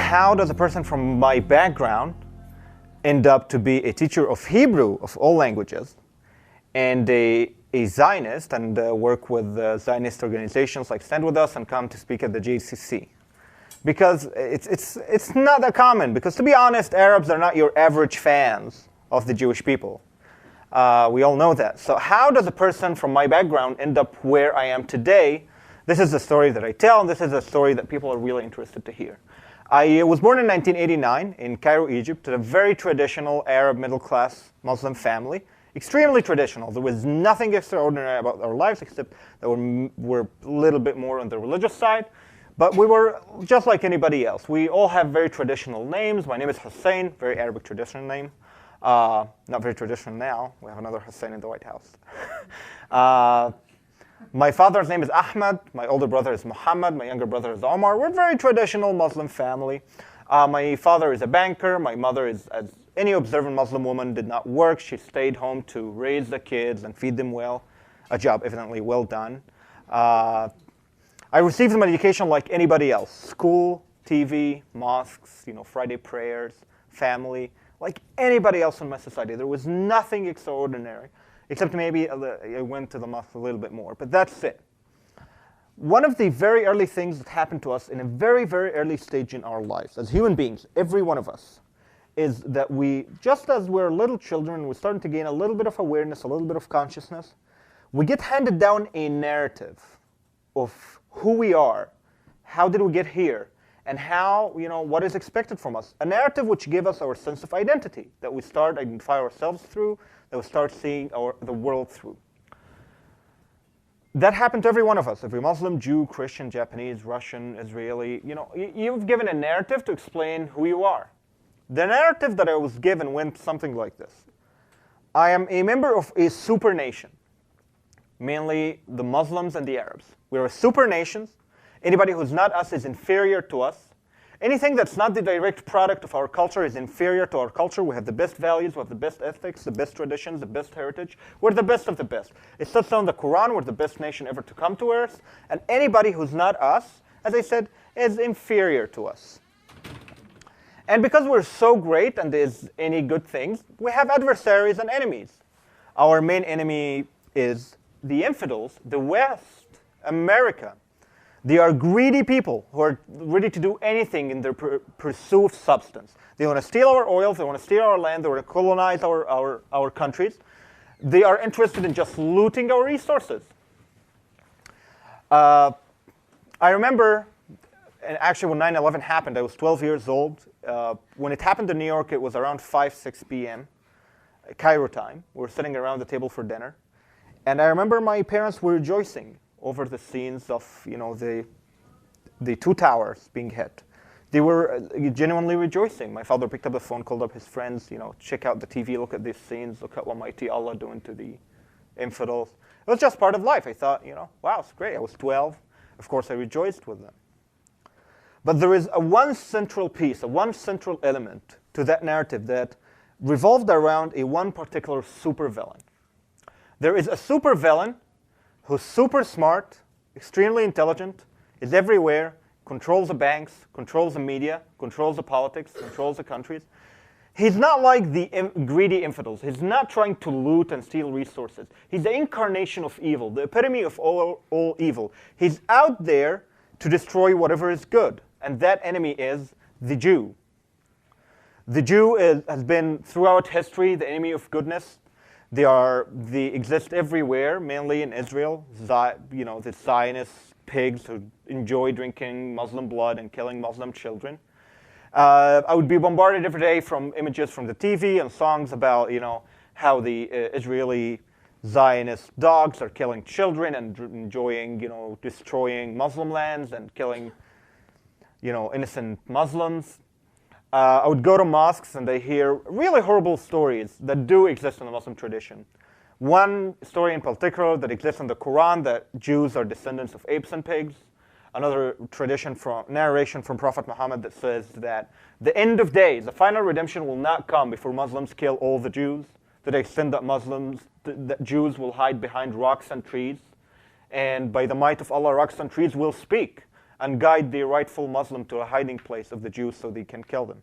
how does a person from my background end up to be a teacher of Hebrew, of all languages, and a Zionist, and work with Zionist organizations like Stand With Us and come to speak at the JCC? Because it's not that common, because to be honest, Arabs are not your average fans of the Jewish people. We all know that. So how does a person from my background end up where I am today? This is the story that I tell, and this is a story that people are really interested to hear. I was born in 1989 in Cairo, Egypt, to a very traditional Arab middle-class Muslim family. Extremely traditional. There was nothing extraordinary about our lives except that we're a little bit more on the religious side. But we were just like anybody else. We all have very traditional names. My name is Hussein, very Arabic traditional name. Not very traditional now. We have another Hussein in the White House. My father's name is Ahmad. My older brother is Muhammad. My younger brother is Omar. We're a very traditional Muslim family. My father is a banker. My mother is, as any observant Muslim woman, did not work. She stayed home to raise the kids and feed them well. A job evidently well done. I received my education like anybody else. School, TV, mosques, Friday prayers, family, like anybody else in my society. There was nothing extraordinary, except maybe I went to the mosque a little bit more, but that's it. One of the very early things that happened to us in a very, very early stage in our lives, as human beings, every one of us, is that we, just as we're little children, we're starting to gain a little bit of awareness, a little bit of consciousness, we get handed down a narrative of who we are, how did we get here, and how, what is expected from us. A narrative which gives us our sense of identity, that we start identify ourselves through, that we start seeing the world through. That happened to every one of us, every Muslim, Jew, Christian, Japanese, Russian, Israeli. You've given a narrative to explain who you are. The narrative that I was given went something like this. I am a member of a super nation, mainly the Muslims and the Arabs. We're a super nation. Anybody who's not us is inferior to us. Anything that's not the direct product of our culture is inferior to our culture. We have the best values, we have the best ethics, the best traditions, the best heritage. We're the best of the best. It says so in the Quran, we're the best nation ever to come to earth. And anybody who's not us, as I said, is inferior to us. And because we're so great and there's any good things, we have adversaries and enemies. Our main enemy is the infidels, the West, America. They are greedy people who are ready to do anything in their pursuit of substance. They want to steal our oil, they want to steal our land, they want to colonize our countries. They are interested in just looting our resources. I remember, and actually when 9/11 happened, I was 12 years old. When it happened in New York, it was around 5, 6 p.m. Cairo time. We were sitting around the table for dinner. And I remember my parents were rejoicing over the scenes of, the two towers being hit. They were genuinely rejoicing. My father picked up the phone, called up his friends, check out the TV, look at these scenes, look at what mighty Allah doing to the infidels. It was just part of life. I thought, wow, it's great. I was 12. Of course, I rejoiced with them. But there is one central piece, one central element to that narrative that revolved around one particular supervillain. There is a supervillain who's super smart, extremely intelligent, is everywhere, controls the banks, controls the media, controls the politics, controls the countries. He's not like the greedy infidels. He's not trying to loot and steal resources. He's the incarnation of evil, the epitome of all evil. He's out there to destroy whatever is good, and that enemy is the Jew. The Jew has been, throughout history, the enemy of goodness. They exist everywhere, mainly in Israel. The Zionist pigs who enjoy drinking Muslim blood and killing Muslim children. I would be bombarded every day from images from the TV and songs about, how the Israeli Zionist dogs are killing children and enjoying, destroying Muslim lands and killing, innocent Muslims. I would go to mosques and I hear really horrible stories that do exist in the Muslim tradition. One story in particular that exists in the Quran, that Jews are descendants of apes and pigs. Another narration from Prophet Muhammad that says that the end of days, the final redemption will not come before Muslims kill all the Jews, to the extent that Jews will hide behind rocks and trees. And by the might of Allah, rocks and trees will speak. and guide the rightful Muslim to a hiding place of the Jews so they can kill them.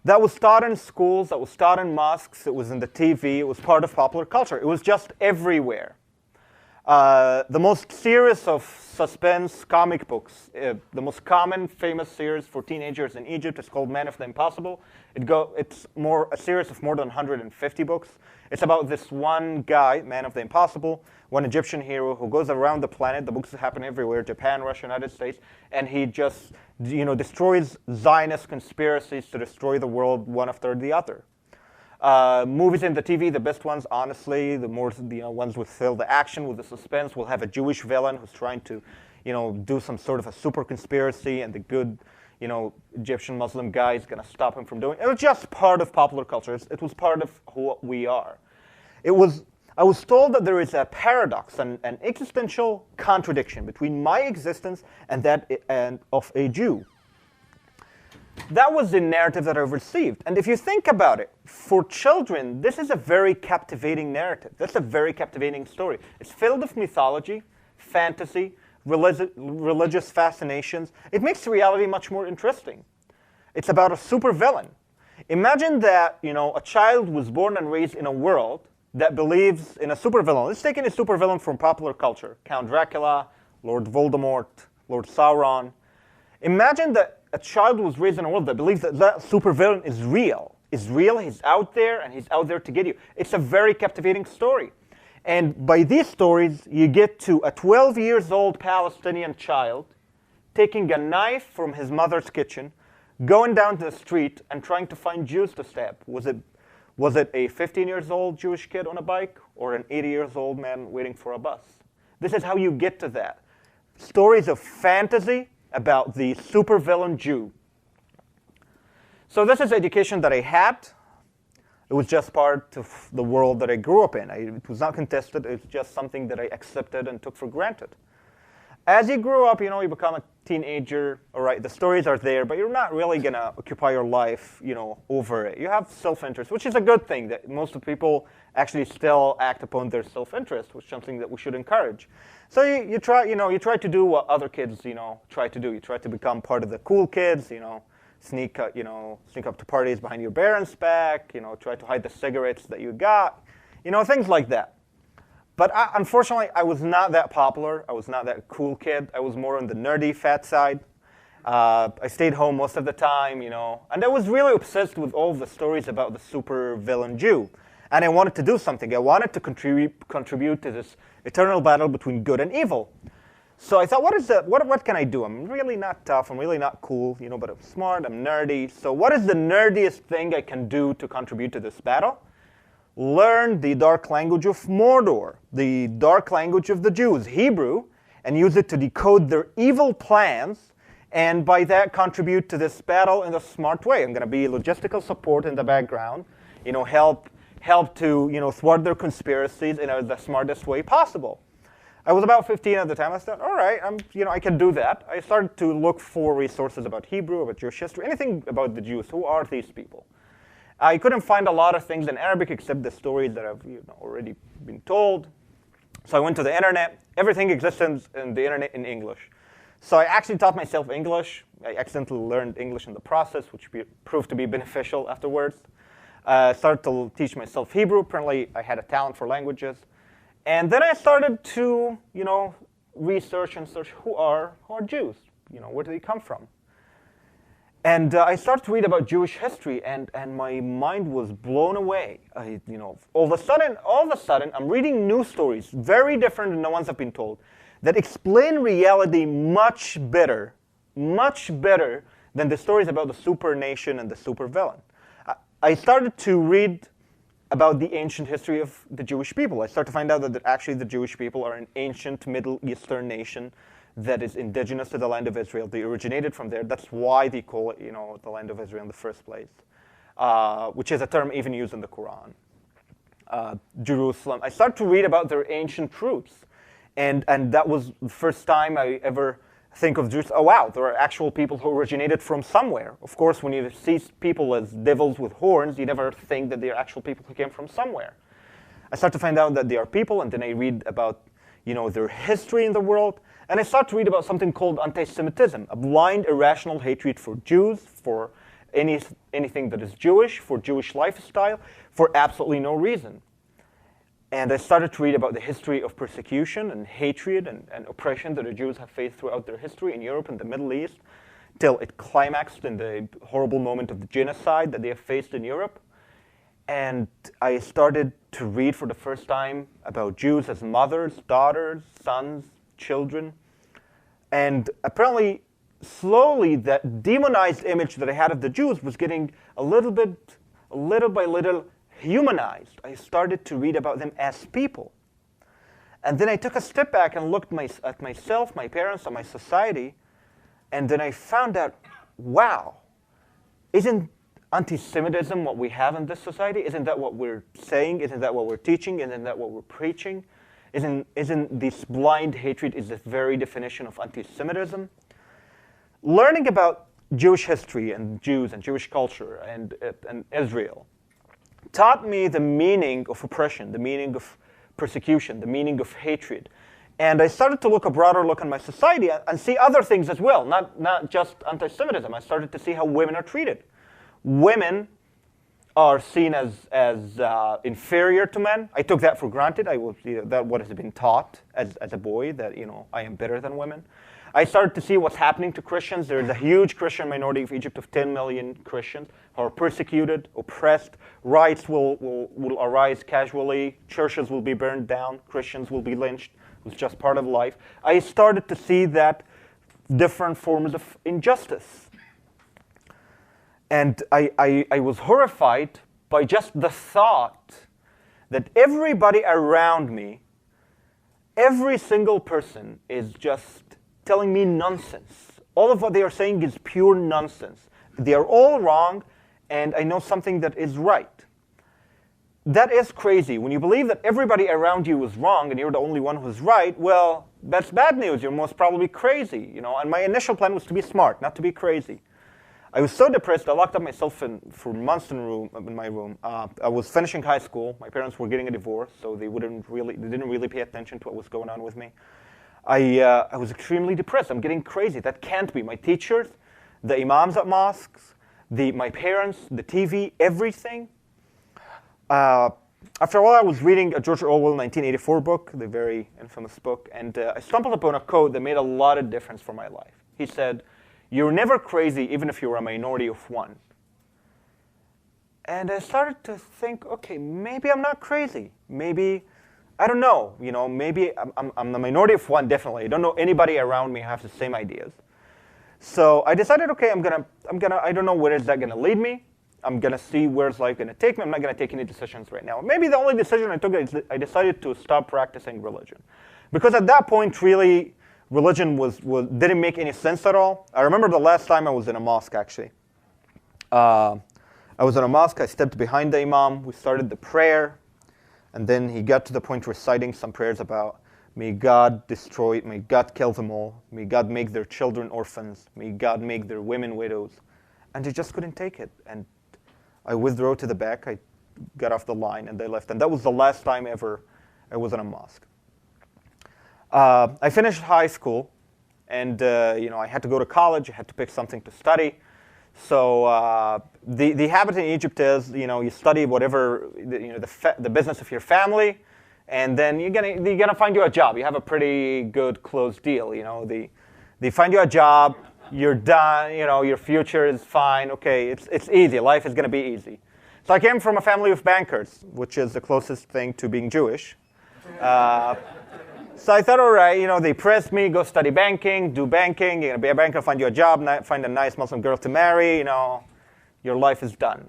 That was taught in schools, that was taught in mosques, it was in the TV, it was part of popular culture. It was just everywhere. The most serious of suspense comic books, the most common famous series for teenagers in Egypt is called Man of the Impossible. It's a series of more than 150 books. It's about this one guy, Man of the Impossible, one Egyptian hero who goes around the planet. The books happen everywhere, Japan, Russia, United States, and he just destroys Zionist conspiracies to destroy the world one after the other. Movies in the TV, the best ones, honestly, the ones with fill the action, with the suspense, will have a Jewish villain who's trying to, do some sort of a super conspiracy, and the good, Egyptian Muslim guy is going to stop him from doing it. It was just part of popular culture. It was part of who we are. I was told that there is a paradox, an existential contradiction between my existence and that of a Jew. That was the narrative that I received. And if you think about it, for children, this is a very captivating narrative. That's a very captivating story. It's filled with mythology, fantasy, religious fascinations. It makes reality much more interesting. It's about a supervillain. Imagine that, a child was born and raised in a world that believes in a supervillain. Let's take any supervillain from popular culture. Count Dracula, Lord Voldemort, Lord Sauron. Imagine that a child was raised in a world that believes that that supervillain is real. He's out there, and he's out there to get you. It's a very captivating story. And by these stories, you get to a 12-year-old Palestinian child taking a knife from his mother's kitchen, going down to the street, and trying to find Jews to stab. Was it a 15-year-old Jewish kid on a bike, or an 80-year-old man waiting for a bus? This is how you get to that. Stories of fantasy about the supervillain Jew. So this is the education that I had. It was just part of the world that I grew up in. It was not contested. It's just something that I accepted and took for granted. As you grow up, you become a teenager. All right, the stories are there, but you're not really going to occupy your life, over it. You have self-interest, which is a good thing. That most of the people actually still act upon their self-interest, which is something that we should encourage. So you try to do what other kids, try to do. You try to become part of the cool kids, sneak up to parties behind your parents' back, try to hide the cigarettes that you got, things like that. But unfortunately, I was not that popular. I was not that cool kid. I was more on the nerdy, fat side. I stayed home most of the time, and I was really obsessed with all the stories about the super villain Jew. And I wanted to do something. I wanted to contribute to this eternal battle between good and evil. So I thought, what can I do? I'm really not tough. I'm really not cool, but I'm smart. I'm nerdy. So what is the nerdiest thing I can do to contribute to this battle? Learn the dark language of Mordor, the dark language of the Jews, Hebrew, and use it to decode their evil plans, and by that contribute to this battle in a smart way. I'm going to be logistical support in the background, help to thwart their conspiracies in the smartest way possible. I was about 15 at the time. I thought, all right, I can do that. I started to look for resources about Hebrew, about Jewish history, anything about the Jews. Who are these people? I couldn't find a lot of things in Arabic except the stories that have already been told. So I went to the internet. Everything exists in the internet in English. So I actually taught myself English. I accidentally learned English in the process, which proved to be beneficial afterwards. I started to teach myself Hebrew. Apparently, I had a talent for languages. And then I started to, research and search who are Jews. Where do they come from? And I started to read about Jewish history, and my mind was blown away. All of a sudden, I'm reading news stories, very different than the ones I've been told, that explain reality much better than the stories about the super nation and the super villain. I started to read about the ancient history of the Jewish people. I started to find out that actually the Jewish people are an ancient Middle Eastern nation that is indigenous to the land of Israel. They originated from there. That's why they call it, the land of Israel in the first place, which is a term even used in the Quran. Jerusalem. I started to read about their ancient roots, and that was the first time I ever think of Jews. Oh wow, there are actual people who originated from somewhere. Of course, when you see people as devils with horns, you never think that they are actual people who came from somewhere. I started to find out that they are people, and then I read about their history in the world. And I started to read about something called anti-Semitism, a blind, irrational hatred for Jews, for anything that is Jewish, for Jewish lifestyle, for absolutely no reason. And I started to read about the history of persecution and hatred and oppression that the Jews have faced throughout their history in Europe and the Middle East, till it climaxed in the horrible moment of the genocide that they have faced in Europe. And I started to read for the first time about Jews as mothers, daughters, sons, children. And apparently, slowly, that demonized image that I had of the Jews was getting little by little, humanized. I started to read about them as people. And then I took a step back and looked at myself, my parents, and my society, and then I found out, wow, isn't anti-Semitism what we have in this society? Isn't that what we're saying? Isn't that what we're teaching? Isn't that what we're preaching? Isn't this blind hatred is the very definition of anti-Semitism? Learning about Jewish history and Jews and Jewish culture and Israel taught me the meaning of oppression, the meaning of persecution, the meaning of hatred. And I started to look a broader look on my society and see other things as well, not just anti-Semitism. I started to see how women are treated. Women are seen as inferior to men. I took that for granted. That what has been taught as a boy, that I am better than women. I started to see what's happening to Christians. There is a huge Christian minority of Egypt of 10 million Christians who are persecuted, oppressed. Riots will arise casually. Churches will be burned down. Christians will be lynched. It's just part of life. I started to see that different forms of injustice. And I was horrified by just the thought that everybody around me, every single person is just telling me nonsense. All of what they are saying is pure nonsense. They are all wrong, and I know something that is right. That is crazy. When you believe that everybody around you is wrong and you're the only one who's right, well, that's bad news. You're most probably crazy. And my initial plan was to be smart, not to be crazy. I was so depressed, I locked up myself for months in my room. I was finishing high school. My parents were getting a divorce, so they didn't really pay attention to what was going on with me. I was extremely depressed. I'm getting crazy. That can't be. My teachers, the imams at mosques, my parents, the TV, everything. After a while, I was reading a George Orwell 1984 book, the very infamous book, and I stumbled upon a quote that made a lot of difference for my life. He said, "You're never crazy, even if you're a minority of one." And I started to think, okay, maybe I'm not crazy. Maybe, I don't know, maybe I'm the minority of one, definitely. I don't know anybody around me who has the same ideas. So I decided, okay, I don't know where is that gonna lead me. I'm gonna see where's life gonna take me. I'm not gonna take any decisions right now. Maybe the only decision I took is I decided to stop practicing religion. Because at that point, really, religion didn't make any sense at all. I remember the last time I was in a mosque, actually. I was in a mosque, I stepped behind the imam, we started the prayer, and then he got to the point reciting some prayers about, may God kill them all, may God make their children orphans, may God make their women widows. And I just couldn't take it. And I withdrew to the back, I got off the line, and they left. And that was the last time ever I was in a mosque. I finished high school, and I had to go to college, I had to pick something to study. So the habit in Egypt is, you study whatever, the business of your family, and then you're gonna find you a job. You have a pretty good closed deal. They find you a job, you're done. Your future is fine. Okay, it's easy. Life is gonna be easy. So I came from a family of bankers, which is the closest thing to being Jewish. So I thought, all right, they pressed me, go study banking, do banking, you're going to be a banker, find you a job, find a nice Muslim girl to marry, your life is done.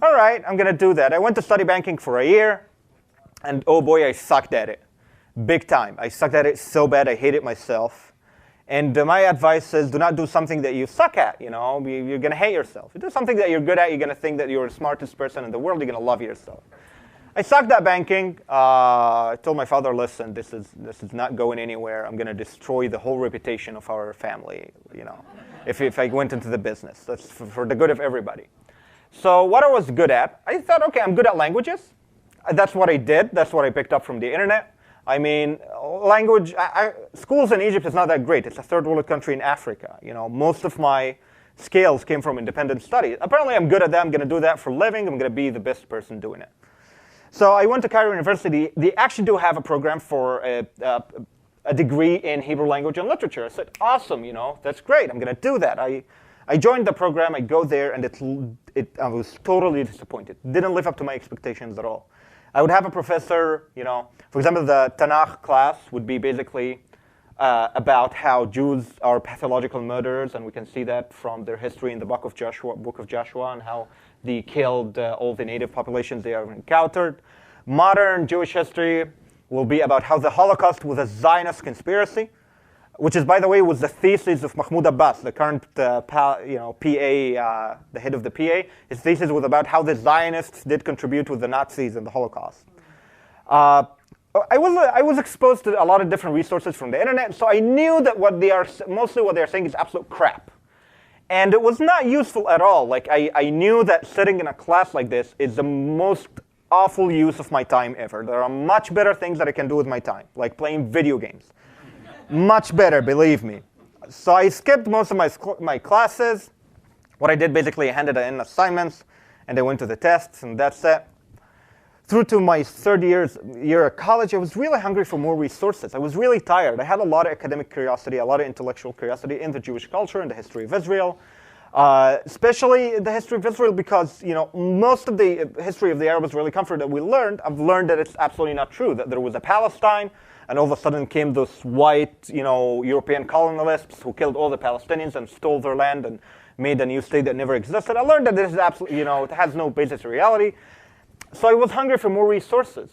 All right, I'm going to do that. I went to study banking for a year, and oh boy, I sucked at it. Big time. I sucked at it so bad, I hated myself. And my advice is, do not do something that you suck at, you're going to hate yourself. You do something that you're good at, you're going to think that you're the smartest person in the world, you're going to love yourself. I sucked at banking. I told my father, listen, this is not going anywhere. I'm going to destroy the whole reputation of our family, if I went into the business. That's for the good of everybody. So what I was good at, I thought, okay, I'm good at languages. That's what I did. That's what I picked up from the internet. I mean, language, schools in Egypt is not that great. It's a third world country in Africa. Most of my skills came from independent studies. Apparently, I'm good at that. I'm going to do that for a living. I'm going to be the best person doing it. So I went to Cairo University. They actually do have a program for a degree in Hebrew language and literature. I said, awesome, that's great. I'm going to do that. I joined the program. I go there, and I was totally disappointed. Didn't live up to my expectations at all. I would have a professor, for example, the Tanakh class would be basically about how Jews are pathological murderers, and we can see that from their history in the book of Joshua, and how they killed all the native populations they have encountered. Modern Jewish history will be about how the Holocaust was a Zionist conspiracy, which is, by the way, was the thesis of Mahmoud Abbas, the current PA, the head of the PA. His thesis was about how the Zionists did contribute with the Nazis and the Holocaust. I was exposed to a lot of different resources from the internet, so I knew that mostly what they're saying is absolute crap. And it was not useful at all. Like, I knew that sitting in a class like this is the most awful use of my time ever. There are much better things that I can do with my time, like playing video games. Much better, believe me. So I skipped most of my classes. What I did, basically, I handed in assignments, and I went to the tests, and that's it. Through to my third year at college, I was really hungry for more resources. I was really tired. I had a lot of academic curiosity, a lot of intellectual curiosity in the Jewish culture and the history of Israel, especially the history of Israel, because most of the history of the Arab Israeli conflict that I've learned that it's absolutely not true, that there was a Palestine, and all of a sudden came those white, European colonialists who killed all the Palestinians and stole their land and made a new state that never existed. I learned that this is absolutely, it has no basis in reality. So I was hungry for more resources.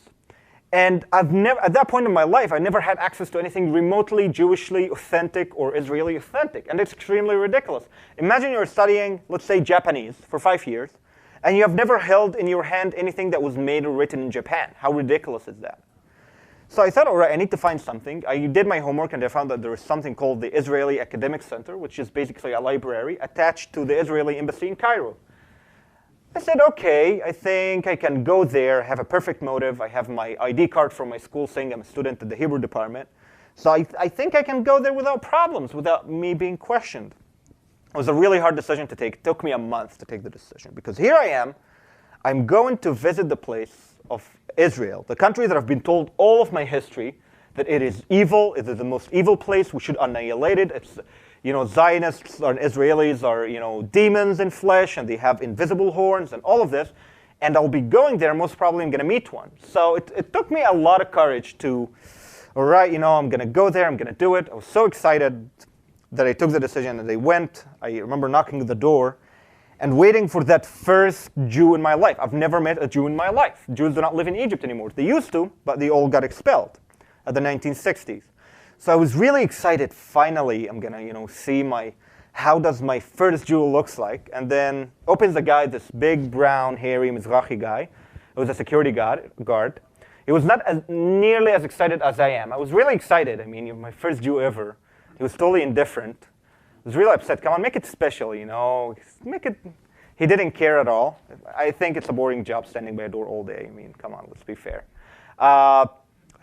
And at that point in my life, I never had access to anything remotely Jewishly authentic or Israeli authentic. And it's extremely ridiculous. Imagine you're studying, let's say, Japanese for 5 years, and you have never held in your hand anything that was made or written in Japan. How ridiculous is that? So I thought, all right, I need to find something. I did my homework, and I found that there is something called the Israeli Academic Center, which is basically a library attached to the Israeli embassy in Cairo. I said, OK, I think I can go there, have a perfect motive. I have my ID card from my school saying I'm a student at the Hebrew department. So I think I can go there without problems, without me being questioned. It was a really hard decision to take. It took me a month to take the decision, because here I am. I'm going to visit the place of Israel, the country that I've been told all of my history, that it is evil, it is the most evil place, we should annihilate it. It's, Zionists and Israelis are, demons in flesh, and they have invisible horns and all of this. And I'll be going there, most probably I'm going to meet one. So it took me a lot of courage to, all right, I'm going to go there, I'm going to do it. I was so excited that I took the decision, and I went. I remember knocking at the door and waiting for that first Jew in my life. I've never met a Jew in my life. Jews do not live in Egypt anymore. They used to, but they all got expelled at the 1960s. So I was really excited. Finally, I'm gonna, see how does my first Jew looks like. And then opens the guy, this big, brown, hairy Mizrahi guy. It was a security guard. He was not nearly as excited as I am. I was really excited. I mean, my first Jew ever. He was totally indifferent. I was really upset. Come on, make it special, Make it. He didn't care at all. I think it's a boring job standing by a door all day. I mean, come on, let's be fair.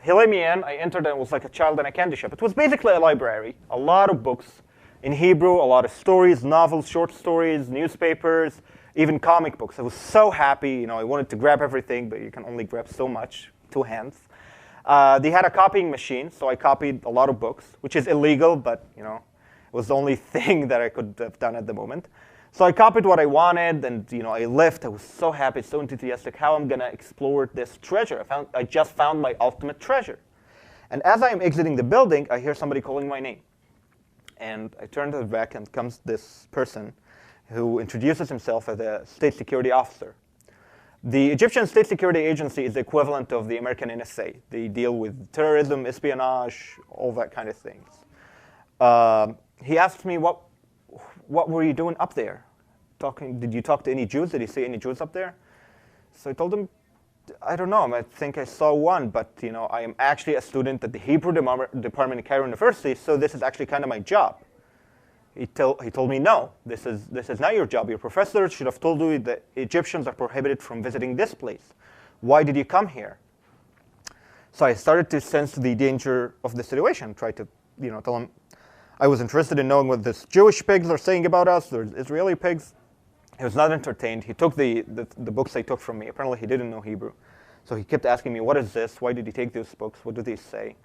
He let me in. I entered, and it was like a child in a candy shop. It was basically a library. A lot of books in Hebrew, a lot of stories, novels, short stories, newspapers, even comic books. I was so happy. I wanted to grab everything, but you can only grab so much, 2 hands. They had a copying machine, so I copied a lot of books, which is illegal, but, it was the only thing that I could have done at the moment. So I copied what I wanted, and I left. I was so happy, so enthusiastic, how I'm going to explore this treasure. I just found my ultimate treasure. And as I am exiting the building, I hear somebody calling my name. And I turn to the back, and comes this person who introduces himself as a state security officer. The Egyptian State Security Agency is the equivalent of the American NSA. They deal with terrorism, espionage, all that kind of things. He asked me, what were you doing up there? Did you talk to any Jews? Did you see any Jews up there? So I told him, I don't know. I think I saw one, but I am actually a student at the Hebrew department at Cairo University, so this is actually kind of my job. He told me, no, this is not your job. Your professor should have told you that Egyptians are prohibited from visiting this place. Why did you come here? So I started to sense the danger of the situation, tried to tell him I was interested in knowing what these Jewish pigs are saying about us, there's Israeli pigs. He was not entertained. He took the books they took from me. Apparently he didn't know Hebrew. So he kept asking me, what is this? Why did he take these books? What do they say?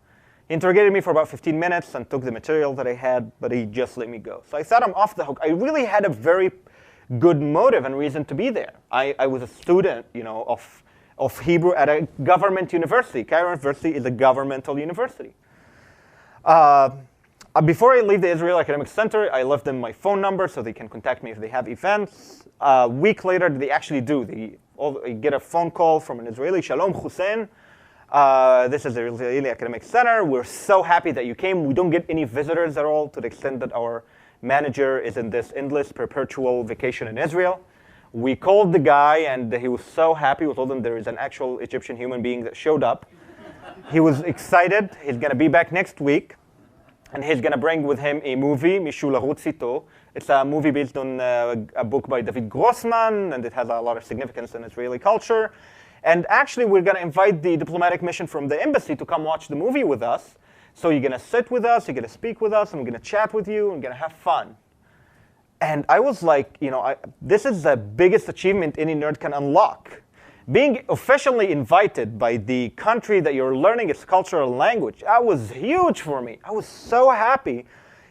He interrogated me for about 15 minutes and took the material that I had, but he just let me go. So I thought I'm off the hook. I really had a very good motive and reason to be there. I was a student, of Hebrew at a government university. Cairo University is a governmental university. Before I leave the Israel Academic Center, I left them my phone number so they can contact me if they have events. A week later, they actually do. I get a phone call from an Israeli, Shalom Hussein. This is the Israeli Academic Center. We're so happy that you came. We don't get any visitors at all, to the extent that our manager is in this endless, perpetual vacation in Israel. We called the guy, and he was so happy. We told him there is an actual Egyptian human being that showed up. He was excited. He's going to be back next week. And he's going to bring with him a movie, Mishu Larutz Ito. It's a movie based on a book by David Grossman, and it has a lot of significance in Israeli culture. And actually, we're going to invite the diplomatic mission from the embassy to come watch the movie with us. So you're going to sit with us, you're going to speak with us, and we're going to chat with you, and we're going to have fun. And I was like, this is the biggest achievement any nerd can unlock. Being officially invited by the country that you're learning its cultural language, that was huge for me. I was so happy.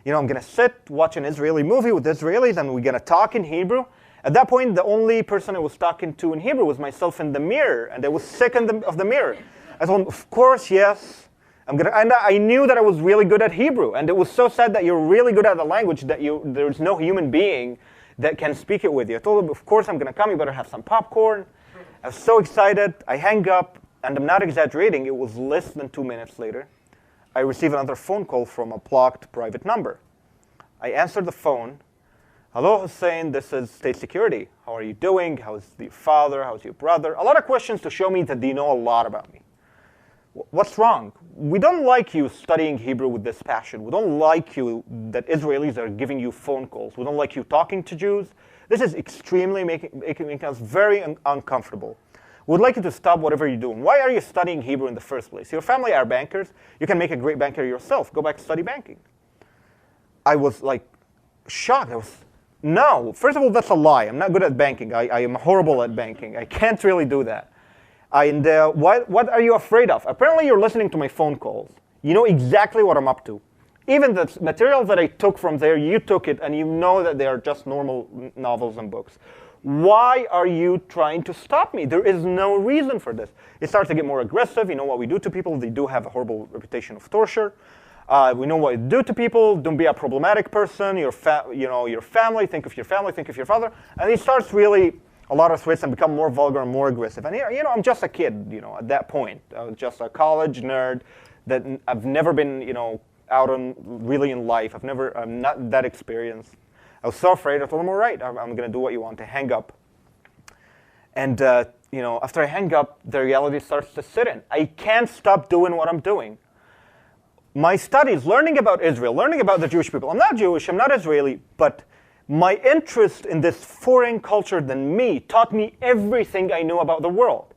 I'm going to sit, watch an Israeli movie with Israelis, and we're going to talk in Hebrew. At that point, the only person I was talking to in Hebrew was myself in the mirror, and I was sick of the mirror. I told him, of course, yes. And I knew that I was really good at Hebrew, and it was so sad that you're really good at the language that there's no human being that can speak it with you. I told him, of course, I'm going to come. You better have some popcorn. I was so excited. I hang up, and I'm not exaggerating. It was less than 2 minutes later. I received another phone call from a blocked private number. I answered the phone. Hello, Hussein. This is State Security. How are you doing? How's your father? How's your brother? A lot of questions to show me that they know a lot about me. What's wrong? We don't like you studying Hebrew with this passion. We don't like you that Israelis are giving you phone calls. We don't like you talking to Jews. This is extremely making us very uncomfortable. We'd like you to stop whatever you're doing. Why are you studying Hebrew in the first place? Your family are bankers. You can make a great banker yourself. Go back and study banking. I was like shocked. No, first of all, that's a lie. I'm not good at banking. I am horrible at banking. I can't really do that. And what are you afraid of? Apparently, you're listening to my phone calls. You know exactly what I'm up to. Even the material that I took from there, you took it, and you know that they are just normal novels and books. Why are you trying to stop me? There is no reason for this. It starts to get more aggressive. You know what we do to people. They do have a horrible reputation of torture. We know what we do to people. Don't be a problematic person. Your family. Think of your family. Think of your father. And he starts really a lot of threats and become more vulgar and more aggressive. And I'm just a kid. At that point, I was just a college nerd that I've never been out on really in life. I'm not that experienced. I was so afraid. I told him, all right, I'm going to do what you want. To hang up. And after I hang up, the reality starts to sit in. I can't stop doing what I'm doing. My studies, learning about Israel, learning about the Jewish people. I'm not Jewish, I'm not Israeli, but my interest in this foreign culture than me taught me everything I knew about the world.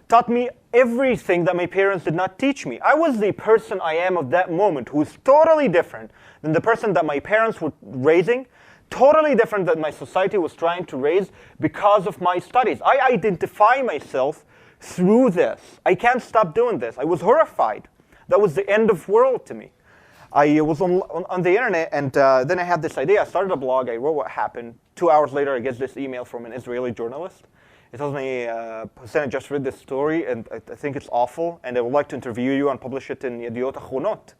Taught me everything that my parents did not teach me. I was the person I am of that moment who is totally different than the person that my parents were raising, totally different that my society was trying to raise because of my studies. I identify myself through this. I can't stop doing this. I was horrified. That was the end of the world to me. I was on the internet, and then I had this idea. I started a blog. I wrote what happened. 2 hours later, I get this email from an Israeli journalist. He tells me, Hussein, I just read this story, and I think it's awful, and I would like to interview you and publish it in Yediot Achronot.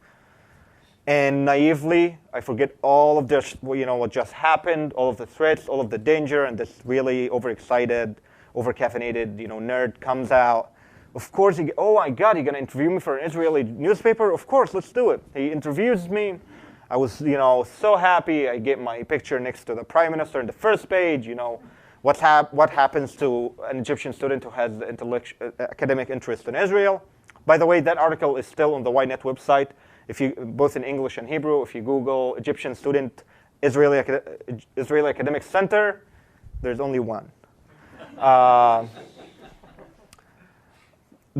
And naively, I forget all of this, what just happened, all of the threats, all of the danger, and this really overexcited, overcaffeinated, nerd comes out. Of course, oh my God, you're going to interview me for an Israeli newspaper? Of course, let's do it. He interviews me. I was, so happy. I get my picture next to the prime minister in the first page. What happens to an Egyptian student who has academic interest in Israel. By the way, that article is still on the Ynet website, both in English and Hebrew. If you Google Egyptian student Israeli Academic Center, there's only one.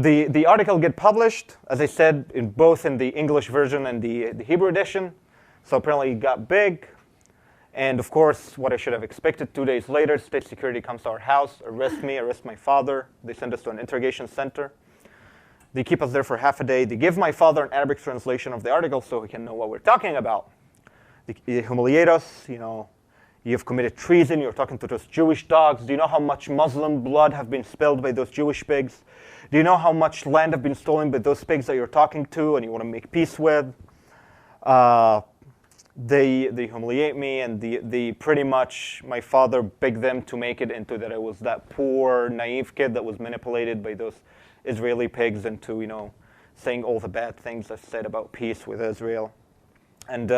The article get published, as I said, both in the English version and the Hebrew edition. So apparently it got big. And of course, what I should have expected, 2 days later, state security comes to our house, arrest me, arrest my father. They send us to an interrogation center. They keep us there for half a day. They give my father an Arabic translation of the article so he can know what we're talking about. They humiliate us, you've committed treason, you're talking to those Jewish dogs. Do you know how much Muslim blood have been spilled by those Jewish pigs? Do you know how much land have been stolen by those pigs that you're talking to and you want to make peace with? They humiliate me, and they pretty much, my father begged them to make it into that I was that poor, naive kid that was manipulated by those Israeli pigs into, saying all the bad things I've said about peace with Israel. And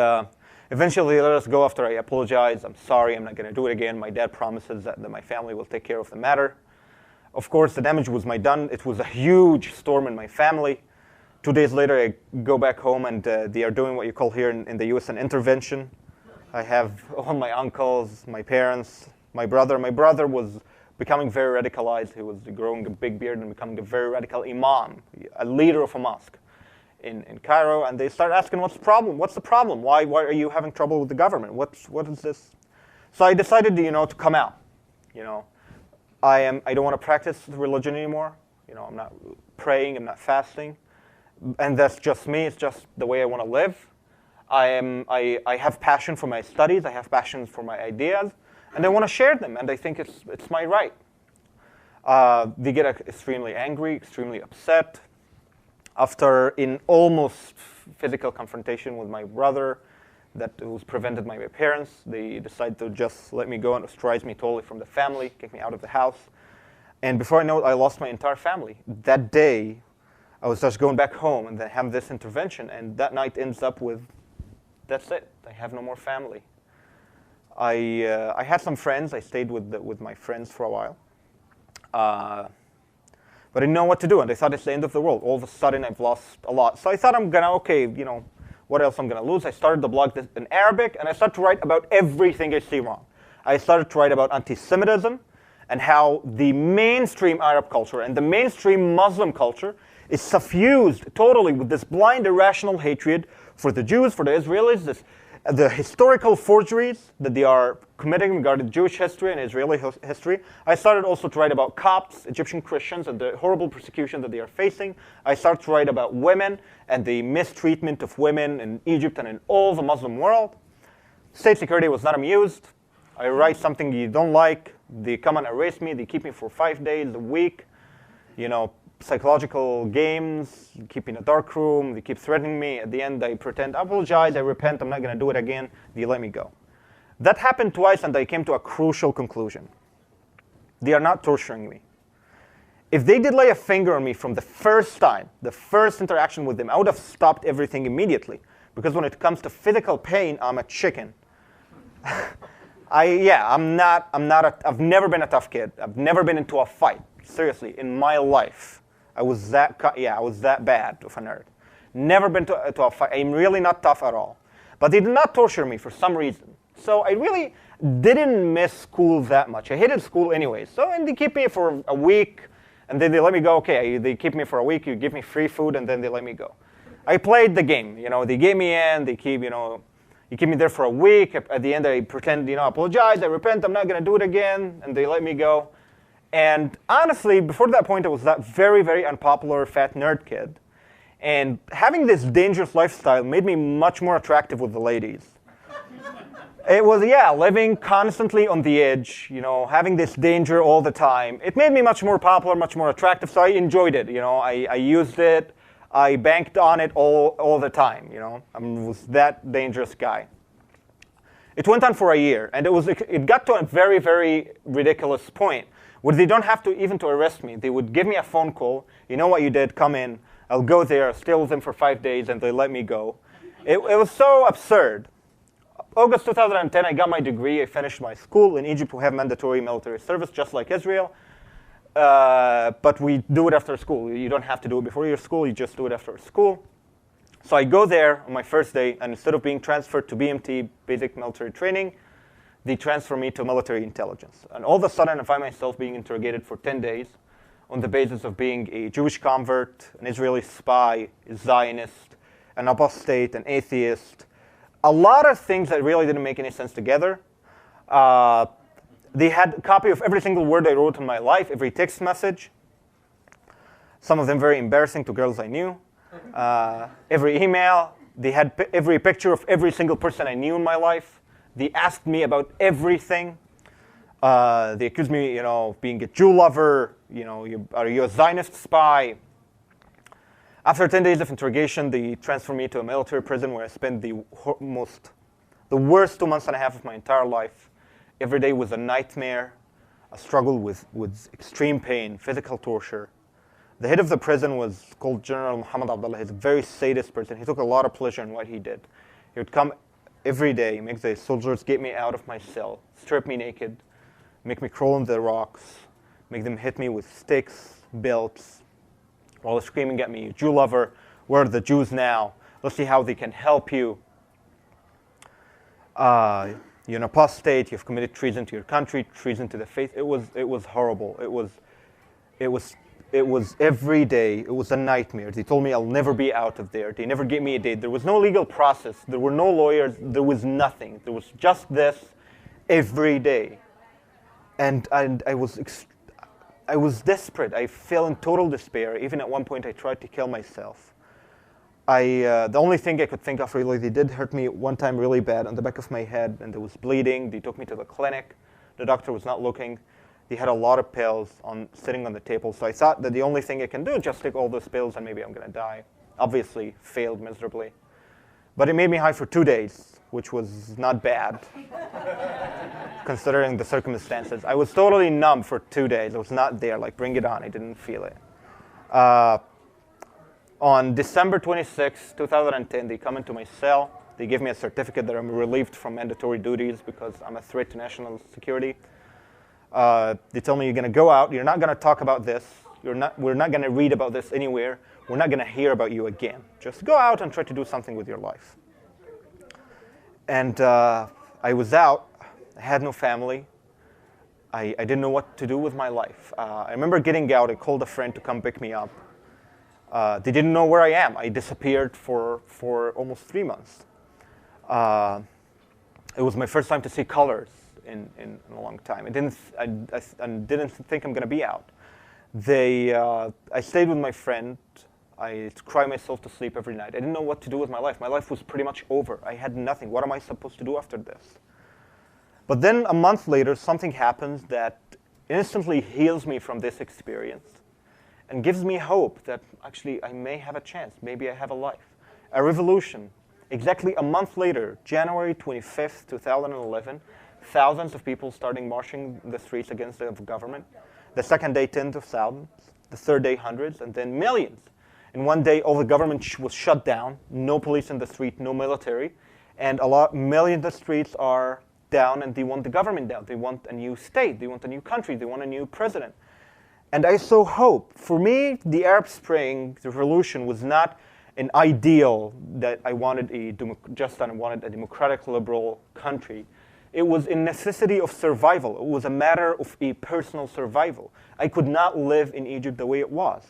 eventually they let us go after I apologize. I'm sorry, I'm not going to do it again. My dad promises that my family will take care of the matter. Of course, the damage was done. It was a huge storm in my family. 2 days later, I go back home, and they are doing what you call here in the US an intervention. I have all my uncles, my parents, my brother. My brother was becoming very radicalized. He was growing a big beard and becoming a very radical imam, a leader of a mosque in Cairo. And they start asking, what's the problem? What's the problem? Why are you having trouble with the government? What is this? So I decided, to come out. I don't want to practice religion anymore. I'm not praying, I'm not fasting. And that's just me. It's just the way I want to live. I have passion for my studies. I have passion for my ideas, and I want to share them. And I think it's my right. They get extremely angry, extremely upset. After in almost physical confrontation with my brother, that was prevented by my parents, they decide to just let me go and ostracize me totally from the family, kick me out of the house. And before I know it, I lost my entire family. That day, I was just going back home and then have this intervention, and that night ends up with, that's it. I have no more family. I had some friends. I stayed with my friends for a while. But I didn't know what to do, and I thought it's the end of the world. All of a sudden, I've lost a lot. So I thought I'm going to, what else I'm going to lose? I started the blog in Arabic, and I started to write about everything I see wrong. I started to write about anti-Semitism and how the mainstream Arab culture and the mainstream Muslim culture is suffused totally with this blind, irrational hatred for the Jews, for the Israelis, the historical forgeries that they are committing regarding Jewish history and Israeli history. I started also to write about Copts, Egyptian Christians, and the horrible persecution that they are facing. I started to write about women and the mistreatment of women in Egypt and in all the Muslim world. State security was not amused. I write something you don't like. They come and arrest me. They keep me for 5 days a week. Psychological games, keep in a dark room, they keep threatening me. At the end, I pretend, I apologize, I repent, I'm not going to do it again. They let me go. That happened twice, and I came to a crucial conclusion. They are not torturing me. If they did lay a finger on me from the first time, the first interaction with them, I would have stopped everything immediately. Because when it comes to physical pain, I'm a chicken. I've never been a tough kid. I've never been into a fight, seriously, in my life. I was that bad of a nerd. Never been to a fight. I'm really not tough at all. But they did not torture me for some reason. So I really didn't miss school that much. I hated school anyway. So and they keep me for a week, and then they let me go. Okay, they keep me for a week. You give me free food, and then they let me go. I played the game. They gave me in. They keep, you keep me there for a week. At the end, I pretend, apologize. I repent. I'm not going to do it again, and they let me go. And honestly, before that point, I was that very, very unpopular fat nerd kid. And having this dangerous lifestyle made me much more attractive with the ladies. It was, living constantly on the edge, having this danger all the time. It made me much more popular, much more attractive, so I enjoyed it. I used it. I banked on it all the time. I was that dangerous guy. It went on for a year, and it got to a very, very ridiculous point where they don't have to even to arrest me. They would give me a phone call. You know what you did? Come in. I'll go there. I'll stay with them for 5 days, and they let me go. It was so absurd. August 2010, I got my degree. I finished my school. In Egypt, we have mandatory military service, just like Israel. But we do it after school. You don't have to do it before your school. You just do it after school. So I go there on my first day, and instead of being transferred to BMT, basic military training, they transfer me to military intelligence. And all of a sudden, I find myself being interrogated for 10 days on the basis of being a Jewish convert, an Israeli spy, a Zionist, an apostate, an atheist. A lot of things that really didn't make any sense together. They had a copy of every single word I wrote in my life, every text message. Some of them very embarrassing to girls I knew. Every email. They had every picture of every single person I knew in my life. They asked me about everything. They accused me, of being a Jew lover. Are you a Zionist spy? After 10 days of interrogation, they transferred me to a military prison where I spent the worst 2 months and a half of my entire life. Every day was a nightmare, a struggle with extreme pain, physical torture. The head of the prison was called General Muhammad Abdullah. He's a very sadist person. He took a lot of pleasure in what he did. He would come every day, make the soldiers get me out of my cell, strip me naked, make me crawl on the rocks, make them hit me with sticks, belts, while screaming at me, Jew lover, where are the Jews now? Let's see how they can help you. You're an apostate, you've committed treason to your country, treason to the faith. It was horrible. It was every day, it was a nightmare. They told me I'll never be out of there. They never gave me a date. There was no legal process. There were no lawyers. There was nothing. There was just this every day. And I was desperate. I fell in total despair. Even at one point, I tried to kill myself. The only thing I could think of really, they did hurt me one time really bad on the back of my head, and it was bleeding. They took me to the clinic. The doctor was not looking. They had a lot of pills sitting on the table, so I thought that the only thing I can do is just take all those pills and maybe I'm going to die. Obviously, failed miserably. But it made me high for 2 days, which was not bad, considering the circumstances. I was totally numb for 2 days. I was not there, like, bring it on. I didn't feel it. On December 26, 2010, they come into my cell. They give me a certificate that I'm relieved from mandatory duties because I'm a threat to national security. They tell me you're going to go out. You're not going to talk about this. We're not going to read about this anywhere. We're not going to hear about you again. Just go out and try to do something with your life. And I was out. I had no family. I didn't know what to do with my life. I remember getting out. I called a friend to come pick me up. They didn't know where I am. I disappeared for almost 3 months. It was my first time to see colors in a long time. I didn't think I'm going to be out. I stayed with my friend. I cried myself to sleep every night. I didn't know what to do with my life. My life was pretty much over. I had nothing. What am I supposed to do after this? But then a month later, something happens that instantly heals me from this experience and gives me hope that actually I may have a chance. Maybe I have a life. A revolution. Exactly a month later, January 25th, 2011, thousands of people starting marching the streets against the government. The second day, tens of thousands. The third day, hundreds, and then millions. In one day, all the government was shut down. No police in the street, no military. And millions of streets are down, and they want the government down. They want a new state. They want a new country. They want a new president. And I saw hope. For me, the Arab Spring, the revolution, was not an ideal that I wanted a democratic, liberal country. It was a necessity of survival. It was a matter of a personal survival. I could not live in Egypt the way it was.